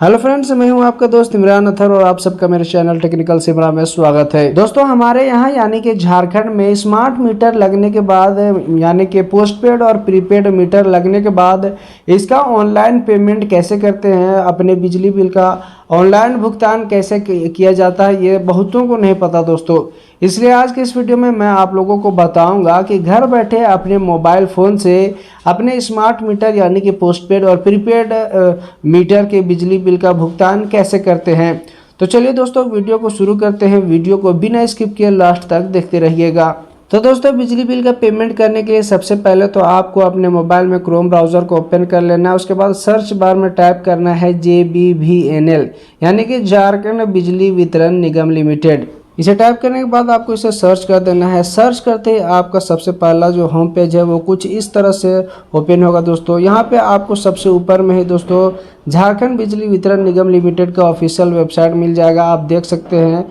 Hello friends, मैं हूं आपका दोस्त इमरान अथर और आप सबका मेरे चैनल टेक्निकल सिमरा में स्वागत है। दोस्तों, हमारे यहां यानी कि झारखंड में स्मार्ट मीटर लगने के बाद यानी कि पोस्टपेड और प्रीपेड मीटर लगने के बाद इसका ऑनलाइन पेमेंट कैसे करते हैं, अपने बिजली बिल का ऑनलाइन भुगतान कैसे किया जाता है, ये बहुतों को नहीं पता दोस्तों। इसलिए आज के इस वीडियो में मैं आप लोगों को बताऊंगा कि घर बैठे अपने मोबाइल फ़ोन से अपने स्मार्ट मीटर यानी कि पोस्टपेड और प्रीपेड मीटर के बिजली बिल का भुगतान कैसे करते हैं। तो चलिए दोस्तों, वीडियो को शुरू करते हैं। वीडियो को बिना स्किप किए लास्ट तक देखते रहिएगा। तो दोस्तों, बिजली बिल का पेमेंट करने के लिए सबसे पहले तो आपको अपने मोबाइल में क्रोम ब्राउज़र को ओपन कर लेना है। उसके बाद सर्च बार में टाइप करना है JBVNL यानी कि झारखंड बिजली वितरण निगम लिमिटेड। इसे टाइप करने के बाद आपको इसे सर्च कर देना है। सर्च करते ही आपका सबसे पहला जो होम पेज है वो कुछ इस तरह से ओपन होगा दोस्तों। यहाँ पे आपको सबसे ऊपर में ही दोस्तों झारखंड बिजली वितरण निगम लिमिटेड का ऑफिशियल वेबसाइट मिल जाएगा। आप देख सकते हैं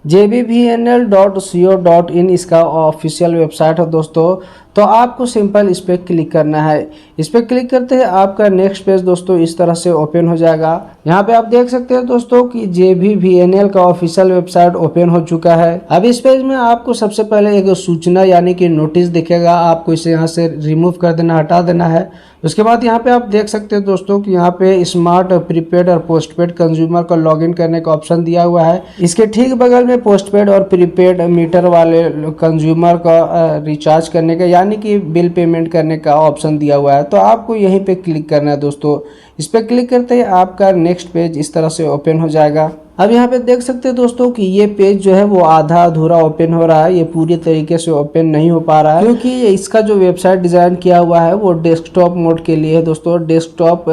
jbvnl.co.in इसका ऑफिशियल वेबसाइट है दोस्तों। तो आपको सिंपल इस पर क्लिक करना है। इस पर क्लिक करते हैं आपका नेक्स्ट पेज दोस्तों इस तरह से ओपन हो जाएगा। यहाँ पे आप देख सकते हैं दोस्तों कि JBVNL का ऑफिशियल वेबसाइट ओपन हो चुका है। अब इस पेज में आपको सबसे पहले एक सूचना यानी कि नोटिस दिखेगा। आपको इसे यहाँ से रिमूव कर देना, हटा देना है। उसके बाद यहाँ पे आप देख सकते हैं दोस्तों कि यहाँ पे स्मार्ट प्रीपेड और पोस्टपेड कंज्यूमर का लॉगिन करने का ऑप्शन दिया हुआ है। इसके ठीक बगल में पोस्टपेड और प्रीपेड मीटर वाले कंज्यूमर का रिचार्ज करने का यानी कि बिल पेमेंट करने का ऑप्शन दिया हुआ है। तो आपको यहीं पे क्लिक करना है दोस्तों। इस पर क्लिक करते ही आपका नेक्स्ट पेज इस तरह से ओपन हो जाएगा। अब यहाँ पे देख सकते हैं दोस्तों कि ये पेज जो है वो आधा अधूरा ओपन हो रहा है। ये पूरी तरीके से ओपन नहीं हो पा रहा है क्योंकि इसका जो वेबसाइट डिज़ाइन किया हुआ है वो डेस्कटॉप मोड के लिए है दोस्तों। डेस्कटॉप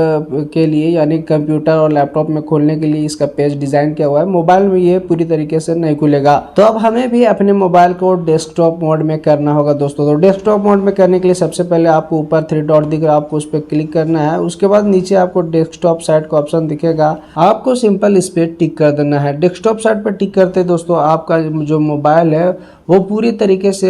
के लिए यानी कंप्यूटर और लैपटॉप में खोलने के लिए इसका पेज डिज़ाइन किया हुआ है। मोबाइल में ये पूरी तरीके से नहीं खुलेगा। तो अब हमें भी अपने मोबाइल को डेस्कटॉप मोड में करना होगा दोस्तों। तो डेस्कटॉप मोड में करने के लिए सबसे पहले आपको ऊपर 3 डॉट दिख रहा है, आपको उस पर क्लिक करना है। उसके बाद नीचे आपको डेस्कटॉप साइट का ऑप्शन दिखेगा। आपको सिंपल इस पर टिक कर देना है। डेस्कटॉप साइट पर टिक करते दोस्तों आपका जो मोबाइल है वो पूरी तरीके से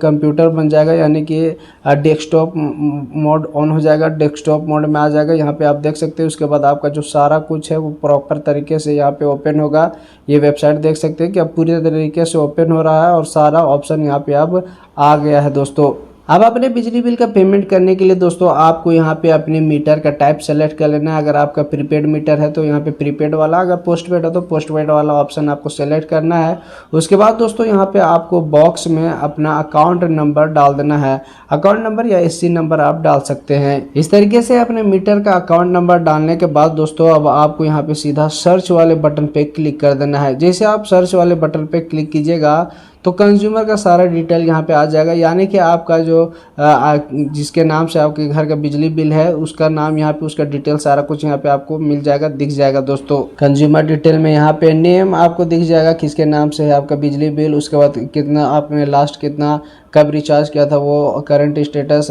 कंप्यूटर बन जाएगा यानी कि डेस्कटॉप मोड ऑन हो जाएगा, डेस्कटॉप मोड में आ जाएगा। यहाँ पे आप देख सकते हैं। उसके बाद आपका जो सारा कुछ है वो प्रॉपर तरीके से यहाँ पे ओपन होगा। ये वेबसाइट देख सकते हैं कि अब पूरी तरीके से ओपन हो रहा है और सारा ऑप्शन यहाँ पे अब आ गया है दोस्तों। अब अपने बिजली बिल का पेमेंट करने के लिए दोस्तों आपको यहाँ पे अपने मीटर का टाइप सेलेक्ट कर लेना है। अगर आपका प्रीपेड मीटर है तो यहाँ पे प्रीपेड वाला, अगर पोस्टपेड है तो पोस्टपेड वाला ऑप्शन आपको सेलेक्ट करना है। उसके बाद दोस्तों यहाँ पे आपको बॉक्स में अपना अकाउंट नंबर डाल देना है। अकाउंट नंबर या SC नंबर आप डाल सकते हैं। इस तरीके से अपने मीटर का अकाउंट नंबर डालने के बाद दोस्तों अब आपको यहाँ पे सीधा सर्च वाले बटन पे क्लिक कर देना है। जैसे आप सर्च वाले बटन पे क्लिक कीजिएगा तो कंज्यूमर का सारा डिटेल यहाँ पे आ जाएगा यानी कि आपका जो जिसके नाम से आपके घर का बिजली बिल है उसका नाम, यहाँ पे उसका डिटेल सारा कुछ यहाँ पे आपको मिल जाएगा, दिख जाएगा दोस्तों। कंज्यूमर डिटेल में यहाँ पे नेम आपको दिख जाएगा, किसके नाम से है आपका बिजली बिल। उसके बाद कितना आपने लास्ट कितना कब रिचार्ज किया था, वो करंट स्टेटस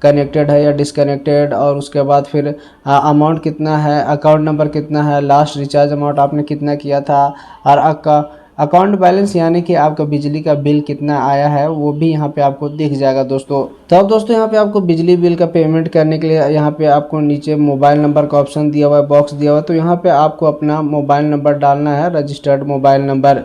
कनेक्टेड है या डिसकनेक्टेड, और उसके बाद फिर अमाउंट कितना है, अकाउंट नंबर कितना है, लास्ट रिचार्ज अमाउंट आपने कितना किया था, और आपका अकाउंट बैलेंस यानी कि आपका बिजली का बिल कितना आया है वो भी यहाँ पे आपको दिख जाएगा दोस्तों। तो अब दोस्तों यहाँ पे आपको बिजली बिल का पेमेंट करने के लिए यहाँ पे आपको नीचे मोबाइल नंबर का ऑप्शन दिया हुआ है, बॉक्स दिया हुआ है। तो यहाँ पे आपको अपना मोबाइल नंबर डालना है, रजिस्टर्ड मोबाइल नंबर।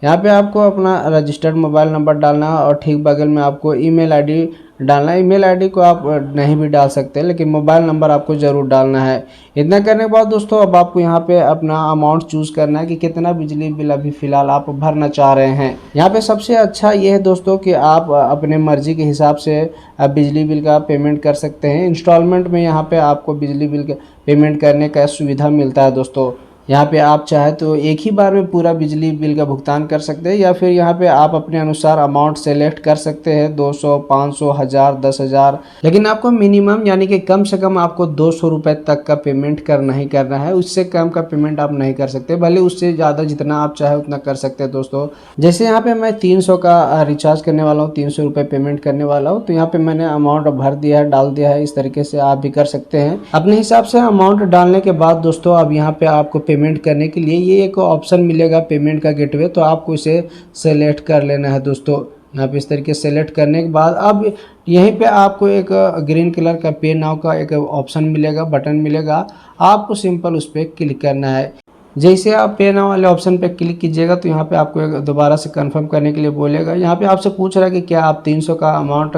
यहाँ पे आपको अपना रजिस्टर्ड मोबाइल नंबर डालना है और ठीक बगल में आपको ईमेल आईडी डालना है। ईमेल आईडी को आप नहीं भी डाल सकते लेकिन मोबाइल नंबर आपको ज़रूर डालना है। इतना करने के बाद दोस्तों अब आपको यहाँ पे अपना अमाउंट चूज़ करना है कि कितना बिजली बिल अभी फ़िलहाल आप भरना चाह रहे हैं। यहाँ पे सबसे अच्छा ये है दोस्तों कि आप अपने मर्ज़ी के हिसाब से बिजली बिल का पेमेंट कर सकते हैं। इंस्टॉलमेंट में यहाँ पर आपको बिजली बिल का पेमेंट करने का सुविधा मिलता है दोस्तों। यहाँ पे आप चाहे तो एक ही बार में पूरा बिजली बिल का भुगतान कर सकते हैं या फिर यहाँ पे आप अपने अनुसार अमाउंट सेलेक्ट कर सकते हैं, 200, 500, 1000, 10,000। लेकिन आपको मिनिमम यानी कि कम से कम आपको 200 रुपये तक का पेमेंट करना ही करना है। उससे कम का पेमेंट आप नहीं कर सकते, भले उससे ज़्यादा जितना आप चाहे उतना कर सकते हैं दोस्तों। जैसे यहाँ पे मैं 300 का रिचार्ज करने वाला हूँ, 300 रुपये पेमेंट करने वाला हूँ, तो यहाँ पे मैंने अमाउंट भर दिया है, डाल दिया है। इस तरीके से आप भी कर सकते हैं अपने हिसाब से। अमाउंट डालने के बाद दोस्तों अब यहाँ पे आपको पेमेंट करने के लिए ये एक ऑप्शन मिलेगा पेमेंट का गेटवे, तो आपको इसे सेलेक्ट कर लेना है दोस्तों। आप इस तरीके से सेलेक्ट करने के बाद अब यहीं पे आपको एक ग्रीन कलर का पे नाउ का एक ऑप्शन मिलेगा, बटन मिलेगा। आपको सिंपल उस पर क्लिक करना है। जैसे आप पे नाउ वाले ऑप्शन पे क्लिक कीजिएगा तो यहाँ पे आपको एक दोबारा से कंफर्म करने के लिए बोलेगा। यहाँ पे आपसे पूछ रहा है कि क्या आप 300 का अमाउंट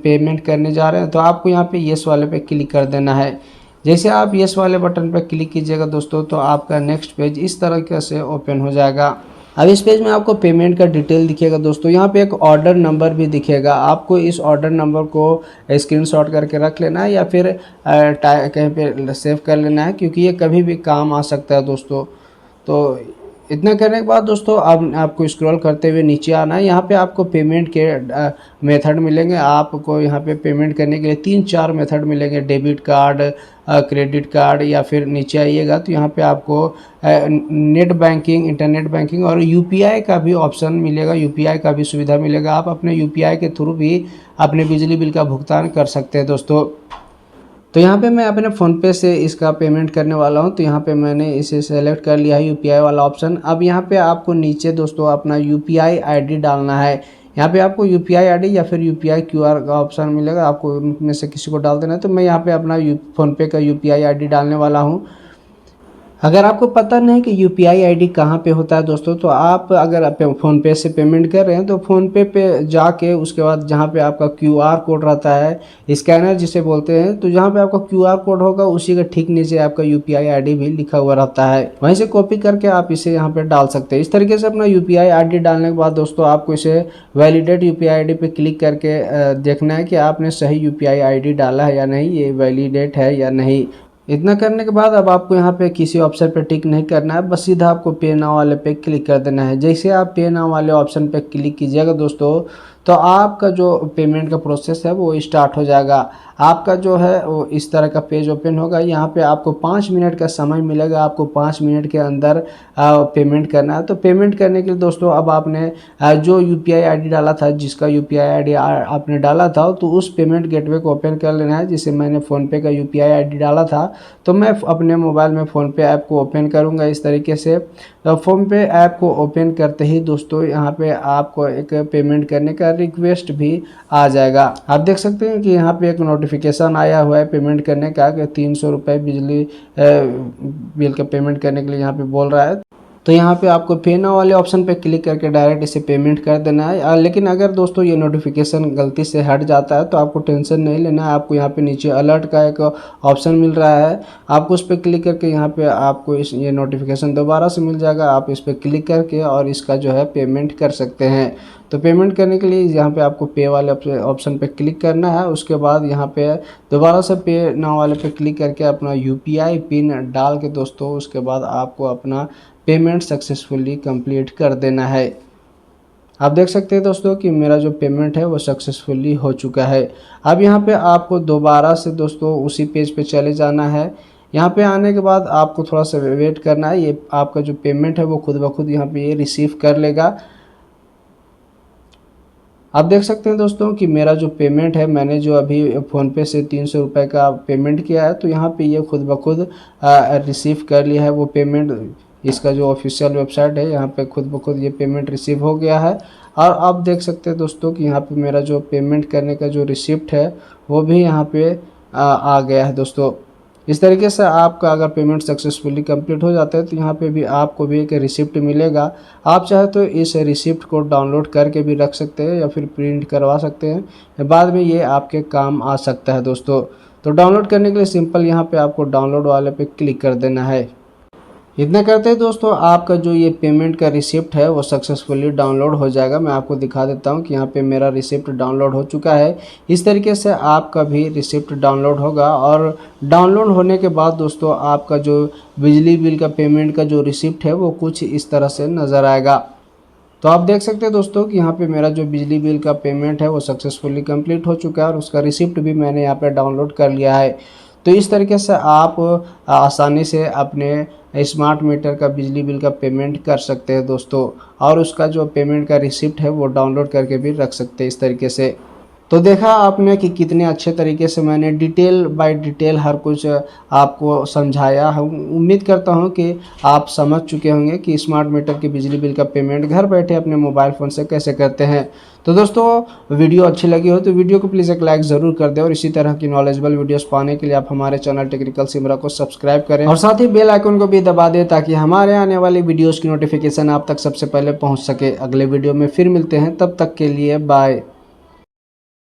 पेमेंट करने जा रहे हैं, तो आपको यहाँ पे येस वाले पे क्लिक कर देना है। जैसे आप येस वाले बटन पर क्लिक कीजिएगा दोस्तों, तो आपका नेक्स्ट पेज इस तरीके से ओपन हो जाएगा। अब इस पेज में आपको पेमेंट का डिटेल दिखेगा दोस्तों। यहाँ पे एक ऑर्डर नंबर भी दिखेगा। आपको इस ऑर्डर नंबर को स्क्रीनशॉट करके रख लेना है या फिर कहीं पे सेव कर लेना है, क्योंकि ये कभी भी काम आ सकता है दोस्तों। तो इतना करने के बाद दोस्तों अब आपको स्क्रॉल करते हुए नीचे आना है। यहाँ पे आपको पेमेंट के मेथड मिलेंगे। आपको यहाँ पे पेमेंट करने के लिए 3-4 मेथड मिलेंगे, डेबिट कार्ड, क्रेडिट कार्ड, या फिर नीचे आइएगा तो यहाँ पे आपको नेट बैंकिंग, इंटरनेट बैंकिंग और यूपीआई का भी ऑप्शन मिलेगा, यूपीआई का भी सुविधा मिलेगा। आप अपने यूपीआई के थ्रू भी अपने बिजली बिल का भुगतान कर सकते हैं दोस्तों। तो यहाँ पे मैं अपने फ़ोनपे से इसका पेमेंट करने वाला हूँ, तो यहाँ पे मैंने इसे सेलेक्ट कर लिया है, यूपीआई वाला ऑप्शन। अब यहाँ पे आपको नीचे दोस्तों अपना यूपीआई आईडी डालना है। यहाँ पे आपको यूपीआई आईडी या फिर यूपीआई क्यूआर का ऑप्शन मिलेगा, आपको उनमें से किसी को डाल देना है। तो मैं यहाँ पे अपना फ़ोनपे का यूपीआई आईडी डालने वाला हूँ। अगर आपको पता नहीं कि यूपीआई आईडी कहाँ पे होता है दोस्तों, तो आप अगर आप फ़ोनपे से पेमेंट कर रहे हैं तो फ़ोनपे पे जाके उसके बाद जहाँ पे आपका क्यूआर कोड रहता है, स्कैनर जिसे बोलते हैं, तो जहाँ पे आपका क्यूआर कोड होगा उसी के ठीक नीचे आपका यूपीआई आईडी भी लिखा हुआ रहता है। वहीं से कॉपी करके आप इसे यहाँ पे डाल सकते हैं। इस तरीके से अपना यूपीआई आईडी डालने के बाद दोस्तों आपको इसे वैलिडेट यूपीआई आईडी पे क्लिक करके देखना है कि आपने सही यूपीआई आईडी डाला है या नहीं, ये वैलिडेट है या नहीं। इतना करने के बाद अब आपको यहाँ पे किसी ऑप्शन पे टिक नहीं करना है, बस सीधा आपको पे नाउ वाले पे क्लिक कर देना है। जैसे आप पे नाउ वाले ऑप्शन पे क्लिक कीजिएगा दोस्तों, तो आपका जो पेमेंट का प्रोसेस है वो स्टार्ट हो जाएगा। आपका जो है वो इस तरह का पेज ओपन होगा। यहाँ पे आपको 5 मिनट का समय मिलेगा, आपको 5 मिनट के अंदर पेमेंट करना है। तो पेमेंट करने के लिए दोस्तों अब आपने जो यूपीआई आईडी डाला था, जिसका यूपीआई आईडी आपने डाला था, तो उस पेमेंट गेटवे को ओपन कर लेना है। जिसे मैंने फ़ोनपे का यूपीआई आईडी डाला था, तो मैं अपने मोबाइल में फ़ोनपे ऐप को ओपन करूँगा इस तरीके से। तो फ़ोनपे ऐप को ओपन करते ही दोस्तों यहाँ पे आपको एक पेमेंट करने का रिक्वेस्ट भी आ जाएगा। आप देख सकते हैं कि यहाँ पे एक नोटिफिकेशन आया हुआ है पेमेंट करने का, कि 300 रुपये बिजली बिल का पेमेंट करने के लिए यहाँ पे बोल रहा है। तो यहाँ पे आपको पे नाउ वाले ऑप्शन पे क्लिक करके डायरेक्ट इसे पेमेंट कर देना है। लेकिन अगर दोस्तों ये नोटिफिकेशन गलती से हट जाता है तो आपको टेंशन नहीं लेना है। आपको यहाँ पे नीचे अलर्ट का एक ऑप्शन मिल रहा है, आपको उस पर क्लिक करके यहाँ पे आपको ये नोटिफिकेशन दोबारा से मिल जाएगा। आप इस पर क्लिक करके और इसका जो है पेमेंट कर सकते हैं। तो पेमेंट करने के लिए यहाँ पे आपको पे वाले ऑप्शन पे क्लिक करना है। उसके बाद यहाँ पे दोबारा से पे नाउ वाले पे क्लिक करके अपना यूपीआई पिन डाल के दोस्तों उसके बाद आपको अपना पेमेंट सक्सेसफुली कंप्लीट कर देना है। आप देख सकते हैं दोस्तों कि मेरा जो पेमेंट है वो सक्सेसफुली हो चुका है। अब यहाँ पे आपको दोबारा से दोस्तों उसी पेज पे चले जाना है। यहाँ पे आने के बाद आपको थोड़ा सा वेट करना है। ये आपका जो पेमेंट है वो खुद ब खुद यहाँ पे ये रिसीव कर लेगा। आप देख सकते हैं दोस्तों कि मेरा जो पेमेंट है, मैंने जो अभी फ़ोनपे से 300 रुपये का पेमेंट किया है, तो यहाँ पे ये खुद ब खुद रिसीव कर लिया है वो पेमेंट। इसका जो ऑफिशियल वेबसाइट है यहाँ पे खुद ब खुद ये पेमेंट रिसीव हो गया है। और आप देख सकते हैं दोस्तों कि यहाँ पे मेरा जो पेमेंट करने का जो रिसिप्ट है वो भी यहाँ पे आ गया है दोस्तों। इस तरीके से आपका अगर पेमेंट सक्सेसफुली कंप्लीट हो जाता है तो यहाँ पे भी आपको भी एक रिसिप्ट मिलेगा। आप चाहे तो इस रिसिप्ट को डाउनलोड करके भी रख सकते हैं या फिर प्रिंट करवा सकते हैं, बाद में ये आपके काम आ सकता है दोस्तों। तो डाउनलोड करने के लिए सिंपल यहाँ पे आपको डाउनलोड वाले पे क्लिक कर देना है। इतना करते हैं दोस्तों आपका जो ये पेमेंट का रिसिप्ट है वो सक्सेसफुली डाउनलोड हो जाएगा। मैं आपको दिखा देता हूँ कि यहाँ पे मेरा रिसिप्ट डाउनलोड हो चुका है। इस तरीके से आपका भी रिसिप्ट डाउनलोड होगा और डाउनलोड होने के बाद दोस्तों आपका जो बिजली बिल का पेमेंट का जो रिसिप्ट है वो कुछ इस तरह से नज़र आएगा। तो आप देख सकते हैं दोस्तों कि यहाँ पे मेरा जो बिजली बिल का पेमेंट है वो सक्सेसफुली कंप्लीट हो चुका है और उसका रिसिप्ट भी मैंने यहाँ पे डाउनलोड कर लिया है। तो इस तरीके से आप आसानी से अपने स्मार्ट मीटर का बिजली बिल का पेमेंट कर सकते हैं दोस्तों, और उसका जो पेमेंट का रिसिप्ट है वो डाउनलोड करके भी रख सकते हैं इस तरीके से। तो देखा आपने कि कितने अच्छे तरीके से मैंने डिटेल बाय डिटेल हर कुछ आपको समझाया हूँ। उम्मीद करता हूँ कि आप समझ चुके होंगे कि स्मार्ट मीटर की बिजली बिल का पेमेंट घर बैठे अपने मोबाइल फ़ोन से कैसे करते हैं। तो दोस्तों वीडियो अच्छी लगी हो तो वीडियो को प्लीज़ एक लाइक ज़रूर कर दें और इसी तरह की नॉलेजेबल वीडियोस पाने के लिए आप हमारे चैनल टेक्निकल सिमरा को सब्सक्राइब करें और साथ ही बेल आइकन को भी दबा दें ताकि हमारे आने वाली वीडियोस की नोटिफिकेशन आप तक सबसे पहले पहुंच सके। अगले वीडियो में फिर मिलते हैं, तब तक के लिए बाय।